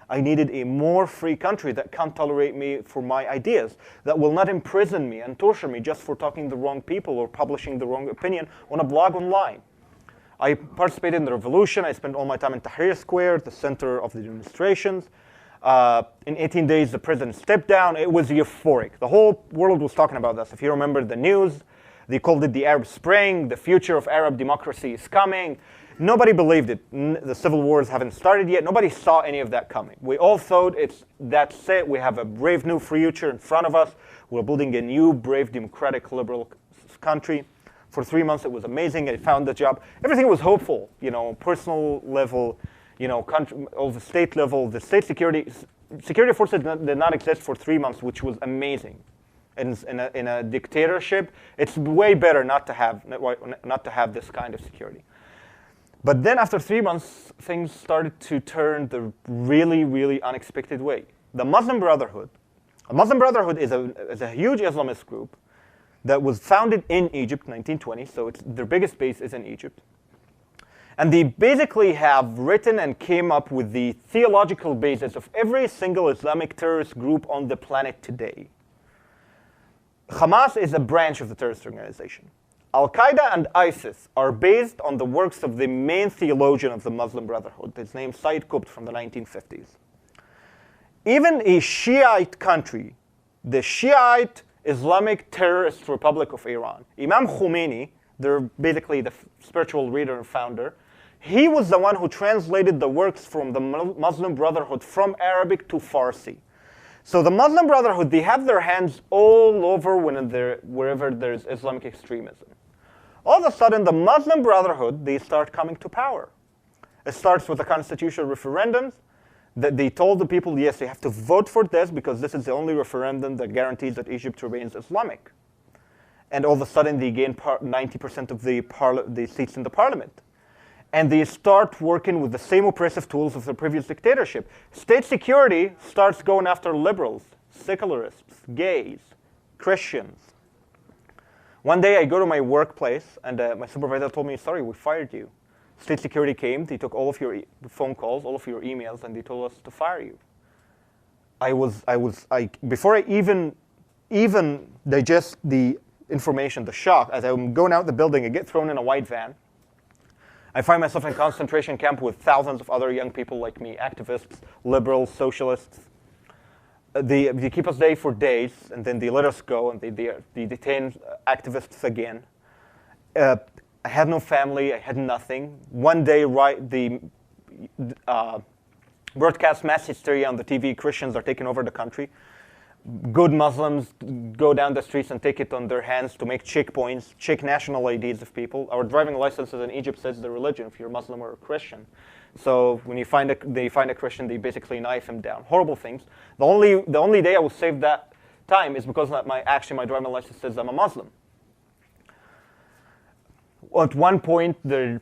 I needed a more free country that can't tolerate me for my ideas, that will not imprison me and torture me just for talking to the wrong people or publishing the wrong opinion on a blog online. I participated in the revolution. I spent all my time in Tahrir Square, the center of the demonstrations. In 18 days, the president stepped down. It was euphoric. The whole world was talking about this. If you remember the news, they called it the Arab Spring. The future of Arab democracy is coming. Nobody believed it. The civil wars haven't started yet. Nobody saw any of that coming. We all thought that's it. We have a brave new future in front of us. We're building a new, brave, democratic, liberal country. For 3 months, it was amazing. I found the job. Everything was hopeful. Personal level, country, of the state level. The state security forces did not exist for 3 months, which was amazing. In a dictatorship, it's way better not to have this kind of security. But then after 3 months, things started to turn the really, really unexpected way. The Muslim Brotherhood is a huge Islamist group that was founded in Egypt in 1920, so their biggest base is in Egypt. And they basically have written and came up with the theological basis of every single Islamic terrorist group on the planet today. Hamas is a branch of the terrorist organization. Al-Qaeda and ISIS are based on the works of the main theologian of the Muslim Brotherhood. His name is Sayyid Qutb from the 1950s. Even a Shiite country, the Shiite Islamic Terrorist Republic of Iran, Imam Khomeini, they're basically the spiritual leader and founder, he was the one who translated the works from the Muslim Brotherhood from Arabic to Farsi. So the Muslim Brotherhood, they have their hands all over wherever there's Islamic extremism. All of a sudden, the Muslim Brotherhood, they start coming to power. It starts with the constitutional referendums that they told the people, yes, you have to vote for this because this is the only referendum that guarantees that Egypt remains Islamic. And all of a sudden, they gain 90% of the seats in the parliament. And they start working with the same oppressive tools of the previous dictatorship. State security starts going after liberals, secularists, gays, Christians. One day I go to my workplace and my supervisor told me, sorry, we fired you. State security came, they took all of your phone calls, all of your emails, and they told us to fire you. Before I even digest the information, the shock, as I'm going out the building, I get thrown in a white van. I find myself in a concentration camp with thousands of other young people like me, activists, liberals, socialists. They keep us there for days, and then they let us go, and they detain activists again. I had no family, I had nothing. One day, the broadcast mass hysteria on the TV, Christians are taking over the country. Good Muslims go down the streets and take it on their hands to make checkpoints, check national IDs of people. Our driving licenses in Egypt says the religion, if you're Muslim or a Christian. So when they find a Christian, they basically knife him down. Horrible things. The only day I was saved that time is because my driving license says I'm a Muslim. At one point, the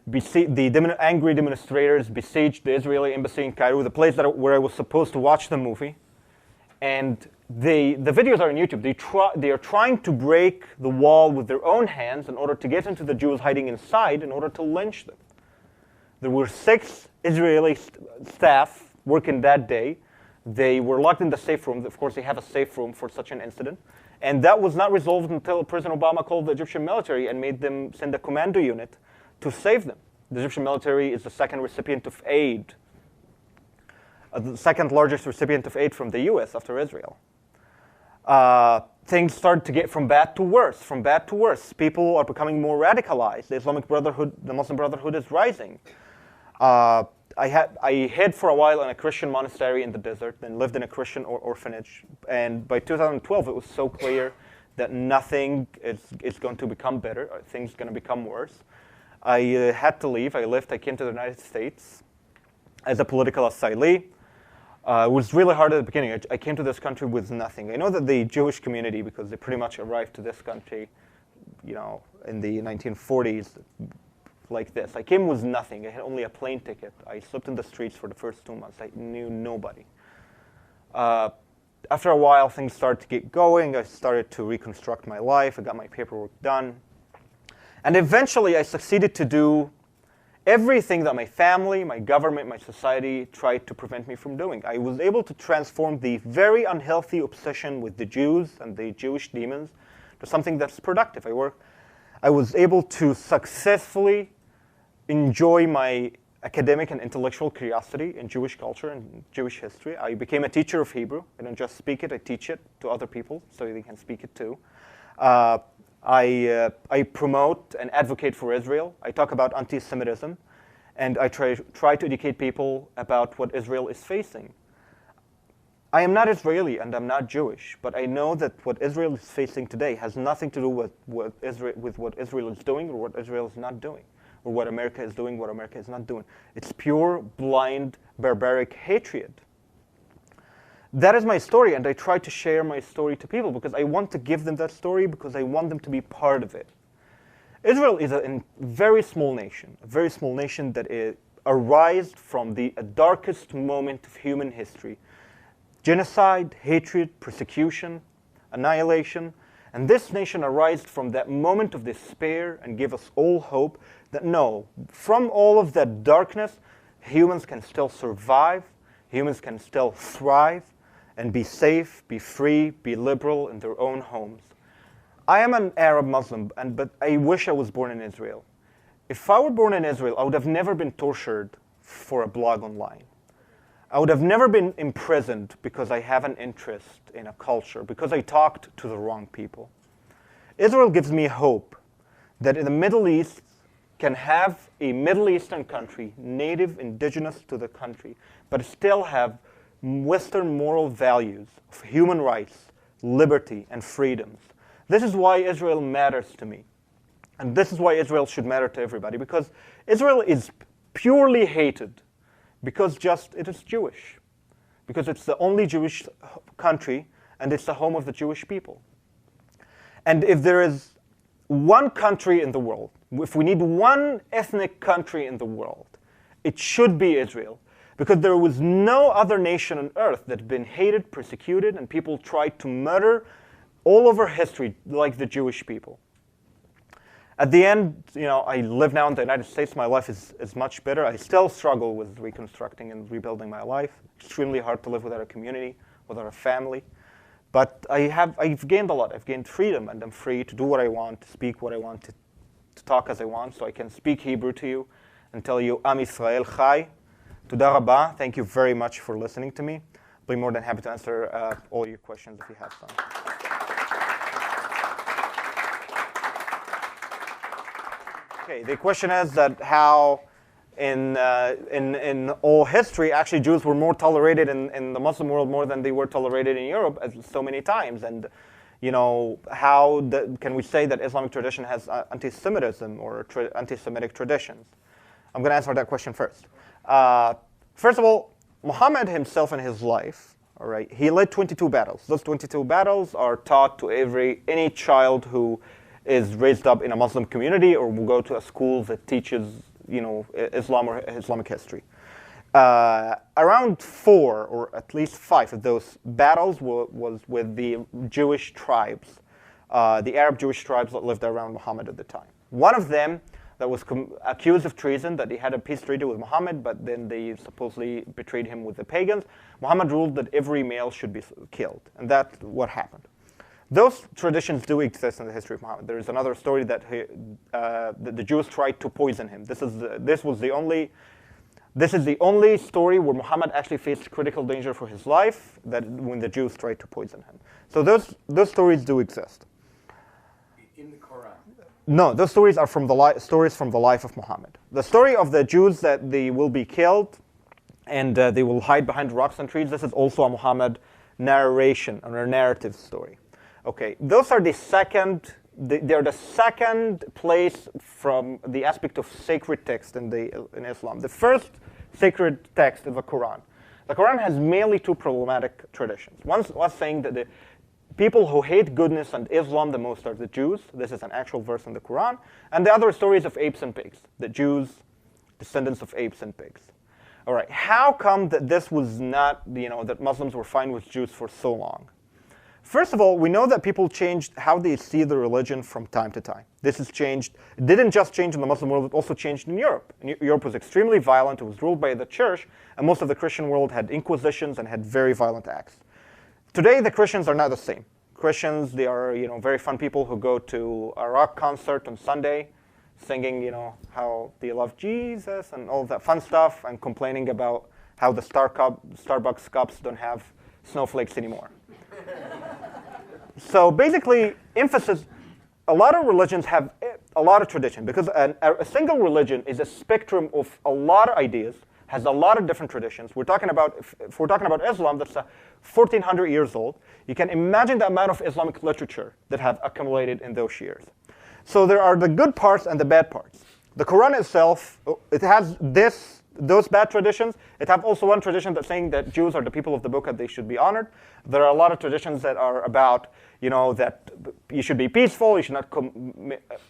angry demonstrators besieged the Israeli embassy in Cairo, the place where I was supposed to watch the movie. And the videos are on YouTube. They are trying to break the wall with their own hands in order to get into the Jews hiding inside in order to lynch them. There were 6 Israeli staff working that day. They were locked in the safe room. Of course, they have a safe room for such an incident. And that was not resolved until President Obama called the Egyptian military and made them send a commando unit to save them. The Egyptian military is the second recipient of aid, the second largest recipient of aid from the US after Israel. Things started to get from bad to worse, from bad to worse. People are becoming more radicalized. The Islamic Brotherhood, the Muslim Brotherhood is rising. I hid for a while in a Christian monastery in the desert, then lived in a Christian orphanage. And by 2012, it was so clear that nothing is going to become better. Things are going to become worse. I had to leave. I left. I came to the United States as a political asylee. It was really hard at the beginning. I came to this country with nothing. I know that the Jewish community, because they pretty much arrived to this country, in the 1940s, like this. I came with nothing. I had only a plane ticket. I slept in the streets for the first 2 months. I knew nobody. After a while, things started to get going. I started to reconstruct my life. I got my paperwork done. And eventually, I succeeded to do everything that my family, my government, my society tried to prevent me from doing. I was able to transform the very unhealthy obsession with the Jews and the Jewish demons to something that's productive. I was able to successfully enjoy my academic and intellectual curiosity in Jewish culture and Jewish history. I became a teacher of Hebrew. I don't just speak it, I teach it to other people so they can speak it too. I promote and advocate for Israel. I talk about anti-Semitism, and I try to educate people about what Israel is facing. I am not Israeli and I'm not Jewish, but I know that what Israel is facing today has nothing to do with what Israel is doing or what Israel is not doing, or what America is doing, what America is not doing. It's pure, blind, barbaric hatred. That is my story, and I try to share my story to people because I want to give them that story because I want them to be part of it. Israel is a very small nation that arose from the darkest moment of human history. Genocide, hatred, persecution, annihilation, And this nation arose from that moment of despair and gave us all hope that no, from all of that darkness, humans can still survive, humans can still thrive, and be safe, be free, be liberal in their own homes. I am an Arab Muslim, but I wish I was born in Israel. If I were born in Israel, I would have never been tortured for a blog online. I would have never been imprisoned because I have an interest in a culture, because I talked to the wrong people. Israel gives me hope that in the Middle East can have a Middle Eastern country, native, indigenous to the country, but still have Western moral values of human rights, liberty, and freedoms. This is why Israel matters to me. And this is why Israel should matter to everybody, because Israel is purely hated because it is Jewish, because it's the only Jewish country and it's the home of the Jewish people. And if there is one country in the world, if we need one ethnic country in the world, it should be Israel, because there was no other nation on earth that had been hated, persecuted, and people tried to murder all over history like the Jewish people. At the end, I live now in the United States. My life is much better. I still struggle with reconstructing and rebuilding my life. Extremely hard to live without a community, without a family. But I've gained a lot. I've gained freedom, and I'm free to do what I want, to speak what I want, to talk as I want. So I can speak Hebrew to you and tell you, Am Yisrael Chai. Toda Rabba. Thank you very much for listening to me. I'll be more than happy to answer all your questions if you have some. Okay, the question is that how in all history, actually Jews were more tolerated in the Muslim world more than they were tolerated in Europe so many times. And how can we say that Islamic tradition has anti-Semitism or anti-Semitic traditions? I'm going to answer that question first. First of all, Muhammad himself in his life, all right, he led 22 battles. Those 22 battles are taught to any child who is raised up in a Muslim community or will go to a school that teaches, Islam or Islamic history. Around 4 or at least 5 of those battles was with the Jewish tribes, the Arab Jewish tribes that lived around Muhammad at the time. One of them that was accused of treason, that he had a peace treaty with Muhammad, but then they supposedly betrayed him with the pagans. Muhammad ruled that every male should be killed, and that's what happened. Those traditions do exist in the history of Muhammad. There is another story that the Jews tried to poison him. This is the only story where Muhammad actually faced critical danger for his life, that when the Jews tried to poison him. So those stories do exist. In the Quran? No, those stories are stories from the life of Muhammad. The story of the Jews that they will be killed and they will hide behind rocks and trees, this is also a Muhammad narration or a narrative story. Okay, those are the second place from the aspect of sacred text in Islam. The first sacred text is the Quran. The Quran has mainly 2 problematic traditions. One was saying that the people who hate goodness and Islam the most are the Jews. This is an actual verse in the Quran. And the other stories of apes and pigs, the Jews, descendants of apes and pigs. All right, how come that this was not, that Muslims were fine with Jews for so long? First of all, we know that people changed how they see the religion from time to time. This has changed. It didn't just change in the Muslim world, it also changed in Europe. Europe was extremely violent, it was ruled by the church, and most of the Christian world had inquisitions and had very violent acts. Today, the Christians are not the same. Christians, they are very fun people who go to a rock concert on Sunday, singing how they love Jesus and all that fun stuff, and complaining about how the Starbucks cups don't have snowflakes anymore. So basically, a lot of religions have a lot of tradition, because a single religion is a spectrum of a lot of ideas, has a lot of different traditions. If we're talking about Islam, that's 1,400 years old. You can imagine the amount of Islamic literature that have accumulated in those years. So there are the good parts and the bad parts. The Quran itself, it has those bad traditions. It have also one tradition that's saying that Jews are the people of the book and they should be honored. There are a lot of traditions that are about, that you should be peaceful. You should not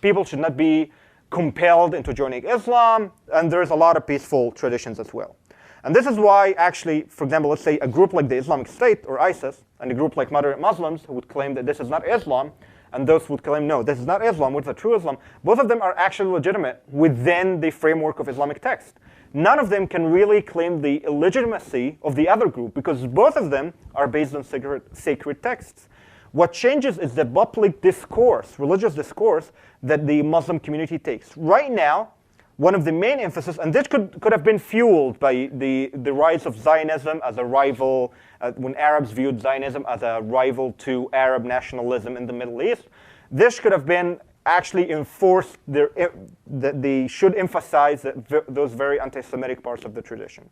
people should not be compelled into joining Islam. And there's a lot of peaceful traditions as well. And this is why, actually, for example, let's say a group like the Islamic State or ISIS, and a group like moderate Muslims who would claim that this is not Islam, and those would claim, no, this is not Islam, what's the true Islam. Both of them are actually legitimate within the framework of Islamic text. None of them can really claim the illegitimacy of the other group because both of them are based on sacred texts. What changes is the public discourse, religious discourse, that the Muslim community takes. Right now, one of the main emphasis, and this could have been fueled by the rise of Zionism as a rival, when Arabs viewed Zionism as a rival to Arab nationalism in the Middle East. This could have been actually enforced, that they should emphasize those very anti-Semitic parts of the tradition.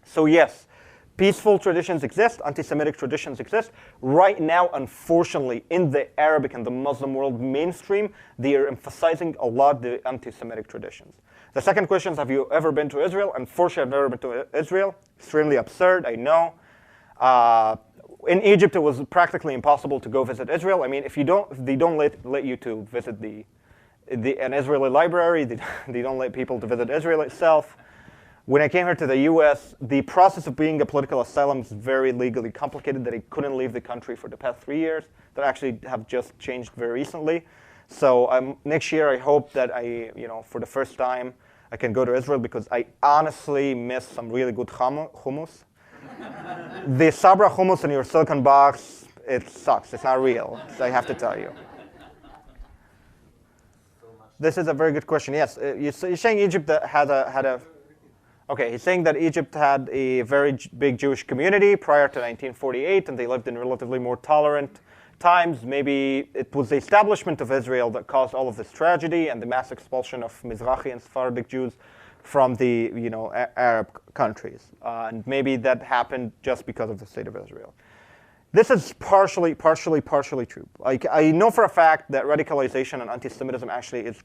So yes, peaceful traditions exist, anti-Semitic traditions exist. Right now, unfortunately, in the Arabic and the Muslim world mainstream, they are emphasizing a lot the anti-Semitic traditions. The second question is, have you ever been to Israel? Unfortunately, I've never been to Israel. Extremely absurd, I know. In Egypt, it was practically impossible to go visit Israel. I mean, if they don't let you to visit an Israeli library. They don't let people to visit Israel itself. When I came here to the US, the process of being a political asylum is very legally complicated, that I couldn't leave the country for the past 3 years, that actually have just changed very recently. So next year, I hope that for the first time, I can go to Israel because I honestly miss some really good hummus. The Sabra hummus in your silicon box, it sucks. It's not real, I have to tell you. This is a very good question. Yes, you're saying Egypt had a okay, he's saying that Egypt had a very big Jewish community prior to 1948, and they lived in relatively more tolerant times. Maybe it was the establishment of Israel that caused all of this tragedy and the mass expulsion of Mizrahi and Sephardic Jews from the Arab countries. And maybe that happened just because of the state of Israel. This is partially true. Like, I know for a fact that radicalization and anti-Semitism actually is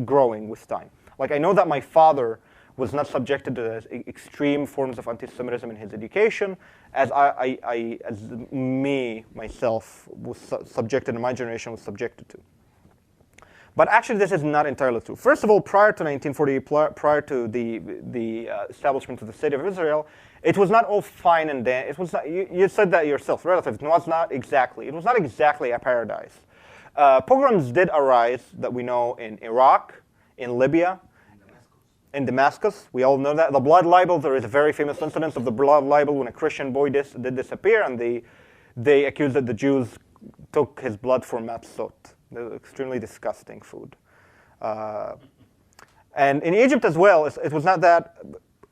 growing with time. Like, I know that my father was not subjected to extreme forms of anti-Semitism in his education, as myself was subjected, and my generation was subjected to. But actually, this is not entirely true. First of all, prior to 1948, prior to the establishment of the State of Israel, it was not all fine and dandy. It was not, you said that yourself, relative. It was not exactly. It was not exactly a paradise. Pogroms did arise that we know in Iraq, in Libya, in Damascus. We all know that. The blood libel, there is a very famous incident of the blood libel when a Christian boy did disappear, and they accused that the Jews took his blood for matzot. Extremely disgusting food. And in Egypt as well, it was not that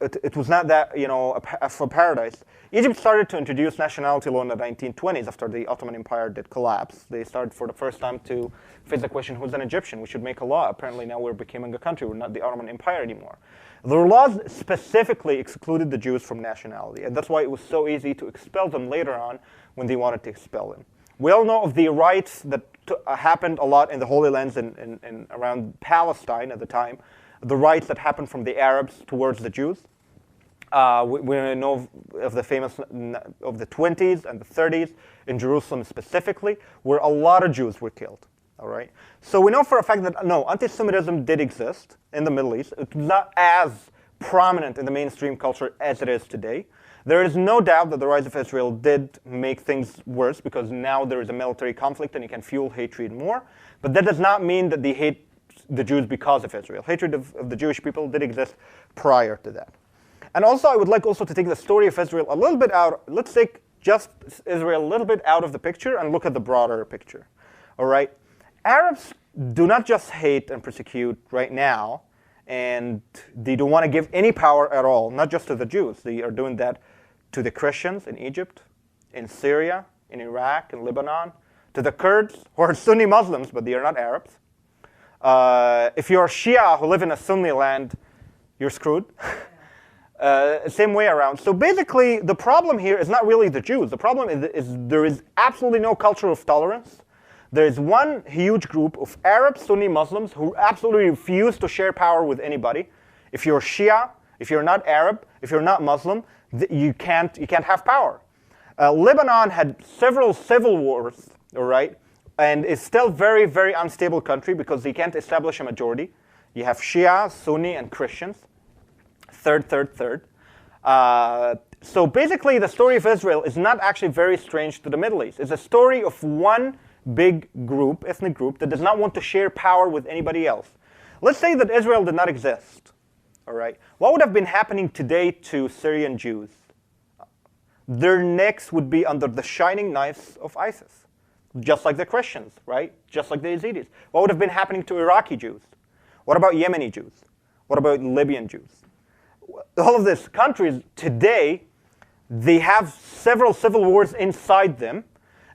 a paradise. Egypt started to introduce nationality law in the 1920s after the Ottoman Empire did collapse. They started for the first time to face the question, who's an Egyptian? We should make a law. Apparently now we're becoming a country. We're not the Ottoman Empire anymore. The laws specifically excluded the Jews from nationality, and that's why it was so easy to expel them later on when they wanted to expel them. We all know of the riots that happened a lot in the Holy Lands and around Palestine at the time, the riots that happened from the Arabs towards the Jews. We know of the famous of the 20s and the 30s in Jerusalem specifically, where a lot of Jews were killed. All right. So we know for a fact that no, anti-Semitism did exist in the Middle East. It's not as prominent in the mainstream culture as it is today. There is no doubt that the rise of Israel did make things worse because now there is a military conflict and it can fuel hatred more. But that does not mean that they hate the Jews because of Israel. Hatred of the Jewish people did exist prior to that. And also, I would like also to take the story of Israel a little bit out. Let's take just Israel a little bit out of the picture and look at the broader picture. All right? Arabs do not just hate and persecute right now, and they don't want to give any power at all, not just to the Jews. They are doing that to the Christians in Egypt, in Syria, in Iraq, in Lebanon, to the Kurds, who are Sunni Muslims, but they are not Arabs. If you're Shia who live in a Sunni land, you're screwed. Same way around. So basically, the problem here is not really the Jews. The problem is there is absolutely no culture of tolerance. There is one huge group of Arab Sunni Muslims who absolutely refuse to share power with anybody. If you're Shia, if you're not Arab, if you're not Muslim, you can't have power. Lebanon had several civil wars, all right, and it's still very, very unstable country because they can't establish a majority. You have Shia, Sunni, and Christians. Third. So basically, the story of Israel is not actually very strange to the Middle East. It's a story of one big group, ethnic group, that does not want to share power with anybody else. Let's say that Israel did not exist. All right. What would have been happening today to Syrian Jews? Their necks would be under the shining knives of ISIS, just like the Christians, right? Just like the Yazidis. What would have been happening to Iraqi Jews? What about Yemeni Jews? What about Libyan Jews? All of these countries today, they have several civil wars inside them,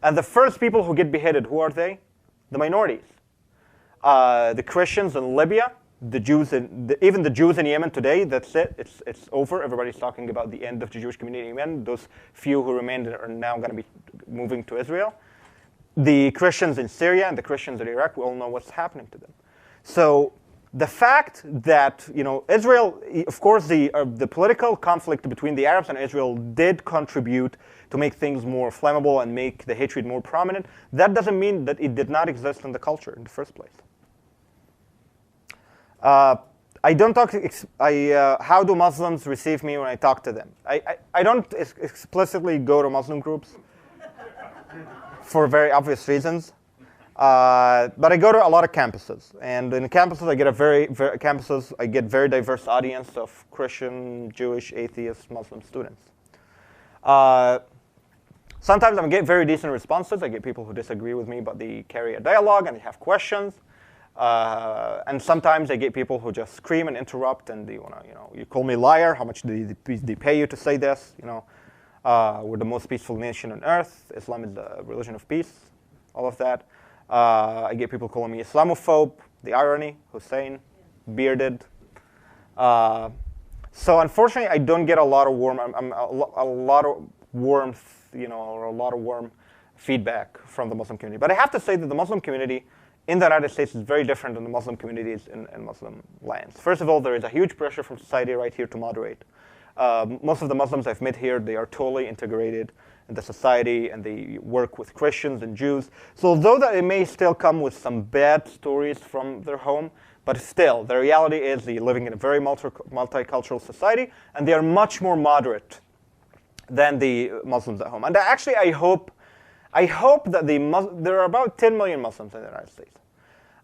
and the first people who get beheaded, who are they? The minorities. The Christians in Libya, the Jews, even the Jews in Yemen today, that's it. It's over. Everybody's talking about the end of the Jewish community in Yemen. Those few who remained are now going to be moving to Israel. The Christians in Syria and the Christians in Iraq, we all know what's happening to them. So the fact that Israel, of course, the political conflict between the Arabs and Israel did contribute to make things more flammable and make the hatred more prominent. That doesn't mean that it did not exist in the culture in the first place. I don't talk. How do Muslims receive me when I talk to them? I don't explicitly go to Muslim groups for very obvious reasons, but I go to a lot of campuses, and in campuses I get very diverse audience of Christian, Jewish, atheist, Muslim students. Sometimes I get very decent responses. I get people who disagree with me, but they carry a dialogue and they have questions. And sometimes I get people who just scream and interrupt, and they want to, you call me liar. How much do they pay you to say this? We're the most peaceful nation on earth. Islam is the religion of peace. All of that. I get people calling me Islamophobe. The irony, Hussein, bearded. So unfortunately, I don't get a lot of warmth, or a lot of warm feedback from the Muslim community. But I have to say that the Muslim community in the United States is very different than the Muslim communities in Muslim lands. First of all, there is a huge pressure from society right here to moderate. Most of the Muslims I've met here, they are totally integrated in the society, and they work with Christians and Jews. So although that it may still come with some bad stories from their home, but still, the reality is they're living in a very multicultural society, and they are much more moderate than the Muslims at home. And actually, I hope that there are about 10 million Muslims in the United States.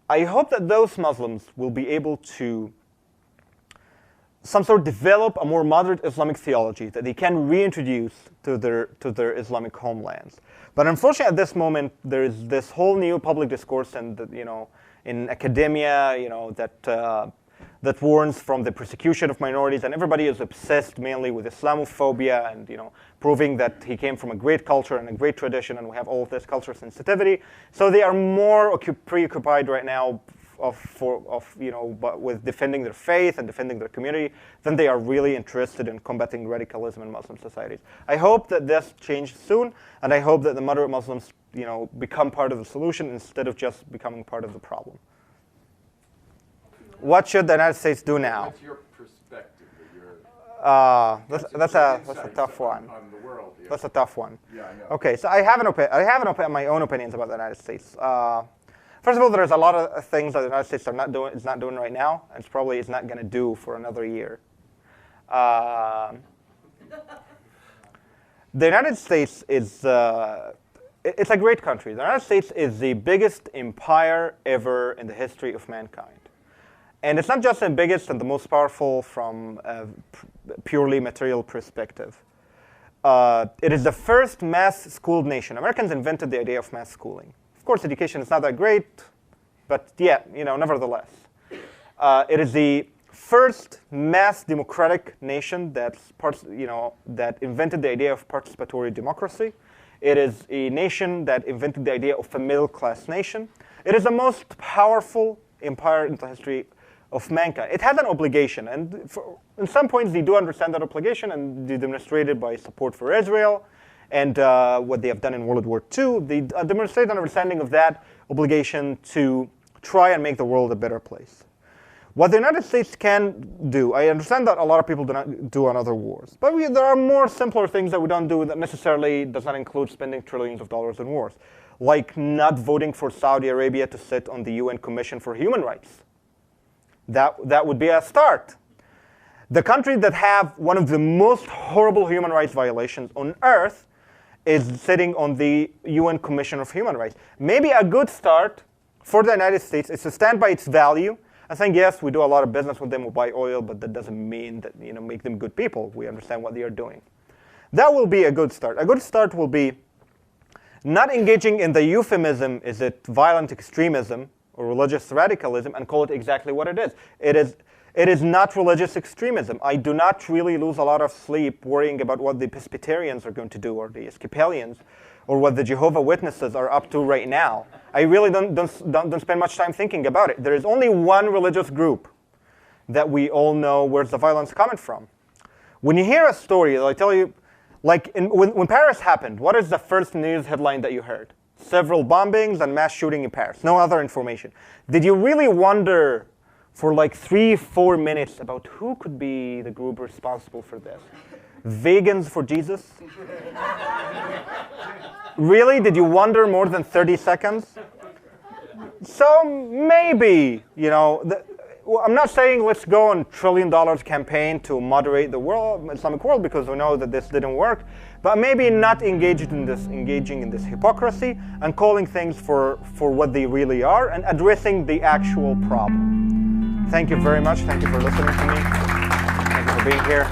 I hope that those Muslims will be able to develop a more moderate Islamic theology that they can reintroduce to their Islamic homelands. But unfortunately, at this moment, there is this whole new public discourse and in academia, that warns from the persecution of minorities, and everybody is obsessed mainly with Islamophobia and proving that he came from a great culture and a great tradition, and we have all of this cultural sensitivity. So they are more preoccupied right now with defending their faith and defending their community than they are really interested in combating radicalism in Muslim societies. I hope that this changes soon, and I hope that the moderate Muslims become part of the solution instead of just becoming part of the problem. What should the United States do now? What's your perspective? That's a tough one. On the world, yeah. That's a tough one. Yeah, I know. Okay, so I have my own opinions about the United States. First of all, there's a lot of things that the United States is not doing right now, and it's not going to do for another year. The United States is it's a great country. The United States is the biggest empire ever in the history of mankind. And it's not just the biggest and the most powerful from a purely material perspective. It is the first mass-schooled nation. Americans invented the idea of mass schooling. Of course, education is not that great, but yeah, nevertheless. It is the first mass democratic nation that invented the idea of participatory democracy. It is a nation that invented the idea of a middle-class nation. It is the most powerful empire in the history of mankind. It has an obligation, and in some points they do understand that obligation, and they demonstrate it by support for Israel and what they have done in World War II. They demonstrate an understanding of that obligation to try and make the world a better place. What the United States can do, I understand that a lot of people do not do on other wars, but there are more simpler things that we don't do that necessarily does not include spending trillions of dollars in wars, like not voting for Saudi Arabia to sit on the UN Commission for Human Rights. That would be a start. The country that have one of the most horrible human rights violations on earth is sitting on the UN Commission of Human Rights. Maybe a good start for the United States is to stand by its value and saying, yes, we do a lot of business with them, we buy oil, but that doesn't mean that, make them good people. We understand what they are doing. That will be a good start. A good start will be not engaging in the euphemism, is it violent extremism or religious radicalism, and call it exactly what it is. It is not religious extremism. I do not really lose a lot of sleep worrying about what the Presbyterians are going to do, or the Episcopalians, or what the Jehovah's Witnesses are up to right now. I really don't spend much time thinking about it. There is only one religious group that we all know where's the violence coming from. When you hear a story, I tell you, like when Paris happened, what is the first news headline that you heard? Several bombings and mass shooting in Paris. No other information. Did you really wonder for like 3-4 minutes about who could be the group responsible for this? Vegans for Jesus? Really? Did you wonder more than 30 seconds? So maybe, I'm not saying let's go on $1 trillion campaign to moderate the Islamic world, because we know that this didn't work. But maybe not engaging in this hypocrisy and calling things for what they really are and addressing the actual problem. Thank you very much. Thank you for listening to me. Thank you for being here.